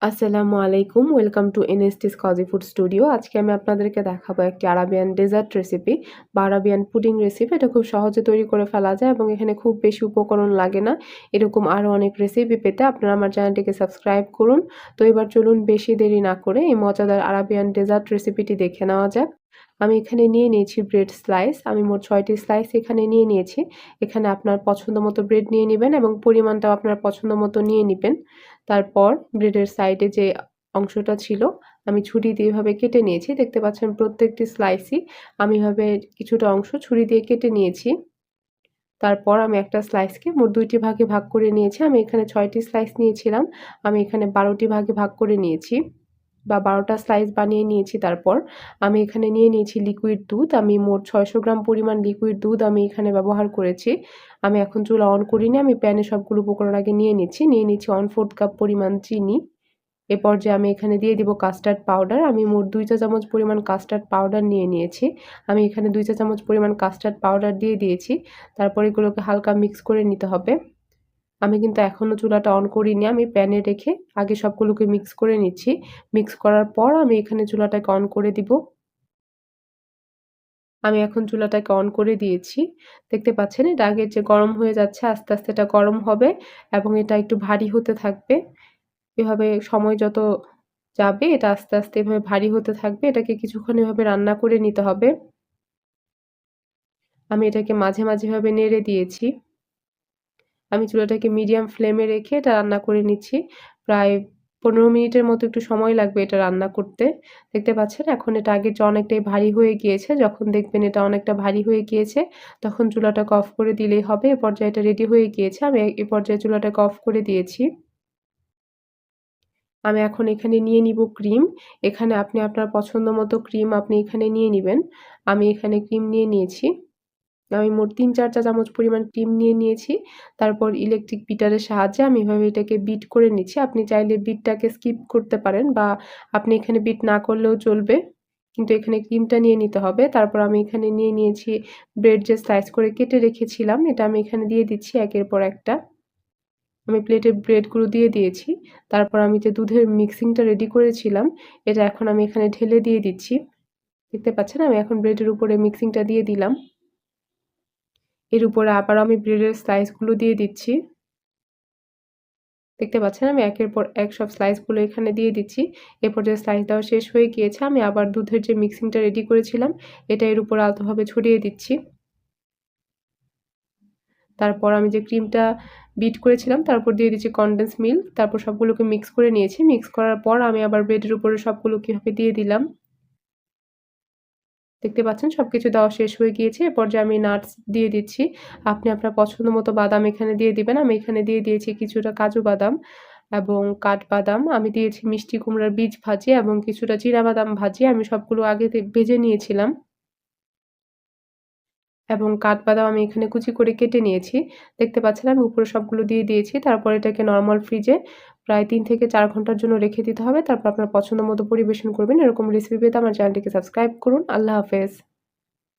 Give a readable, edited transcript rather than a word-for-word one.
আসসালামু আলাইকুম। Welcome to এনএসটিস কজি ফুড স্টুডিও। আজকে আমি আপনাদেরকে দেখাবো একটি আরাবিয়ান ডেজার্ট রেসিপি বা আরাবিয়ান পুডিং রেসিপি। এটা খুব সহজে তৈরি করে ফেলা যায় এবং এখানে খুব বেশি উপকরণ লাগে না। এরকম আরও অনেক রেসিপি পেতে আপনারা আমার চ্যানেলটিকে সাবস্ক্রাইব করুন। তো এবার চলুন বেশি দেরি না করে এই মজাদার আরাবিয়ান ডেজার্ট রেসিপিটি দেখে নেওয়া যাক। আমি এখানে নিয়ে নিয়েছি ব্রেড স্লাইস। আমি মোট ৬টি স্লাইস এখানে নিয়ে নিয়েছি। এখানে আপনার পছন্দ মতো ব্রেড নিয়ে নিবেন এবং পরিমাণটাও আপনার পছন্দ মতো নিয়ে নিবেন। তারপর ব্রেডের সাইডে যে অংশটা ছিল আমি ছুরি দিয়ে এভাবে কেটে নিয়েছি। দেখতে পাচ্ছেন প্রত্যেকটি স্লাইসই আমি এভাবে কিছুটা অংশ ছুরি দিয়ে কেটে নিয়েছি। তারপর আমি একটা স্লাইসকে মোট ২টি ভাগে ভাগ করে নিয়েছি। আমি এখানে ৬টি স্লাইস নিয়েছিলাম। আমি এখানে ১২টি ভাগে ভাগ করে নিয়েছি বা ১২টা স্লাইস বানিয়ে নিয়েছি। তারপর আমি এখানে নিয়ে নিয়েছি লিকুইড দুধ। আমি মোট ৬০০ গ্রাম পরিমাণ লিকুইড দুধ আমি এখানে ব্যবহার করেছি। আমি এখন চুলা অন করিনি। আমি প্যানে সবগুলো উপকরণ আগে নিয়ে নিচ্ছি। নিয়ে নিচ্ছি 1/4 কাপ পরিমাণ চিনি। এ পর্যায়ে আমি এখানে দিয়ে দিব কাস্টার্ড পাউডার। আমি মোট ২ চা চামচ পরিমাণ কাস্টার্ড পাউডার নিয়ে নিয়েছি। আমি এখানে ২ চা চামচ পরিমাণ কাস্টার্ড পাউডার দিয়ে দিয়েছি। তারপর এগুলোকে হালকা মিক্স করে নিতে হবে। আমি কিন্তু এখনও চুলাটা অন করিনি। আমি প্যানে রেখে আগে সবগুলোকে মিক্স করে নিচ্ছি। মিক্স করার পর আমি এখানে চুলাটাকে অন করে দিব। আমি এখন চুলাটাকে অন করে দিয়েছি। দেখতে পাচ্ছেন এটা আগের চেয়ে গরম হয়ে যাচ্ছে। আস্তে, আস্তে এটা গরম হবে এবং এটা একটু ভারী হতে থাকবে। এভাবে সময় যত যাবে এটা আস্তে, আস্তে এভাবে ভারী হতে থাকবে। এটাকে কিছুক্ষণ এভাবে রান্না করে নিতে হবে। আমি এটাকে মাঝে, মাঝে এভাবে নেড়ে দিয়েছি। আমি চুলাটাকে মিডিয়াম ফ্লেমে রেখে এটা রান্না করে নিচ্ছি। প্রায় ১৫ মিনিটের মতো একটু সময় লাগবে এটা রান্না করতে। দেখতে পাচ্ছেন এখন এটা আগের চেয়ে অনেকটাই ভারী হয়ে গিয়েছে। যখন দেখবেন এটা অনেকটা ভারী হয়ে গিয়েছে তখন চুলাটাকে অফ করে দিলেই হবে। এ পর্যায়ে এটা রেডি হয়ে গিয়েছে। আমি এ পর্যায়ে চুলাটাকে অফ করে দিয়েছি। আমি এখন এখানে নিয়ে নিব ক্রিম। এখানে আপনি আপনার পছন্দ মতো ক্রিম আপনি এখানে নিয়ে নিবেন। আমি এখানে ক্রিম নিয়ে নিয়েছি। আমি মোট ৩-৪ চা চামচ পরিমাণ ক্রিম নিয়ে নিয়েছি। তারপর ইলেকট্রিক বিটারের সাহায্যে আমি এভাবে এটাকে বিট করে নিচ্ছি। আপনি চাইলে বিটটাকে স্কিপ করতে পারেন বা আপনি এখানে বিট না করলেও চলবে। কিন্তু এখানে ক্রিমটা নিয়ে নিতে হবে। তারপর আমি এখানে নিয়ে নিয়েছি ব্রেড যে স্লাইস করে কেটে রেখেছিলাম এটা আমি এখানে দিয়ে দিচ্ছি একের পর একটা। আমি প্লেটে ব্রেডগুলো দিয়ে দিয়েছি। তারপর আমি যে দুধের মিক্সিংটা রেডি করেছিলাম এটা এখন আমি এখানে ঢেলে দিয়ে দিচ্ছি। দেখতে পাচ্ছেন আমি এখন ব্রেডের উপরে মিক্সিংটা দিয়ে দিলাম। এর উপরে আবারও আমি ব্রেডের স্লাইসগুলো দিয়ে দিচ্ছি। দেখতে পাচ্ছেন আমি একের পর এক সব স্লাইসগুলো এখানে দিয়ে দিচ্ছি। এ পর্যায়ে স্লাইস দেওয়া শেষ হয়ে গিয়েছে। আমি আবার দুধের যে মিক্সিংটা রেডি করেছিলাম এটা এর উপরে আলতোভাবে ছড়িয়ে দিচ্ছি। তারপর আমি যে ক্রিমটা বিট করেছিলাম তারপর দিয়ে দিচ্ছি কনডেন্স মিল্ক। তারপর সবগুলোকে মিক্স করে নিয়েছি। মিক্স করার পর আমি আবার ব্রেডের উপরে সবগুলো কিভাবে দিয়ে দিলাম। দেখতে পাচ্ছেন সবকিছু দেওয়া শেষ হয়ে গিয়েছে। এ পর্যায়ে আমি নাটস দিয়ে দিচ্ছি। আপনি আপনার পছন্দ মতো বাদাম এখানে দিয়ে দিবেন। আমি এখানে দিয়ে দিয়েছি কিছুটা কাজু বাদাম এবং কাঠবাদাম। আমি দিয়েছি মিষ্টি কুমড়ার বীজ ভাজি এবং কিছুটা চিনাবাদাম ভাজি। আমি সবগুলো আগে ভেজে নিয়েছিলাম। এবং কাঠবাদাম আমি এখানে কুচি করে কেটে নিয়েছি। দেখতে পাচ্ছেন আমি উপরে সবগুলো দিয়ে দিয়েছি। তারপর এটাকে নরমাল ফ্রিজে প্রায় ৩ থেকে ৪ ঘন্টার জন্য রেখে দিতে হবে। তারপর আপনার পছন্দ মতো পরিবেশন করবেন। এরকম রেসিপি পেতে আমার চ্যানেলটিকে সাবস্ক্রাইব করুন। আল্লাহ হাফেজ।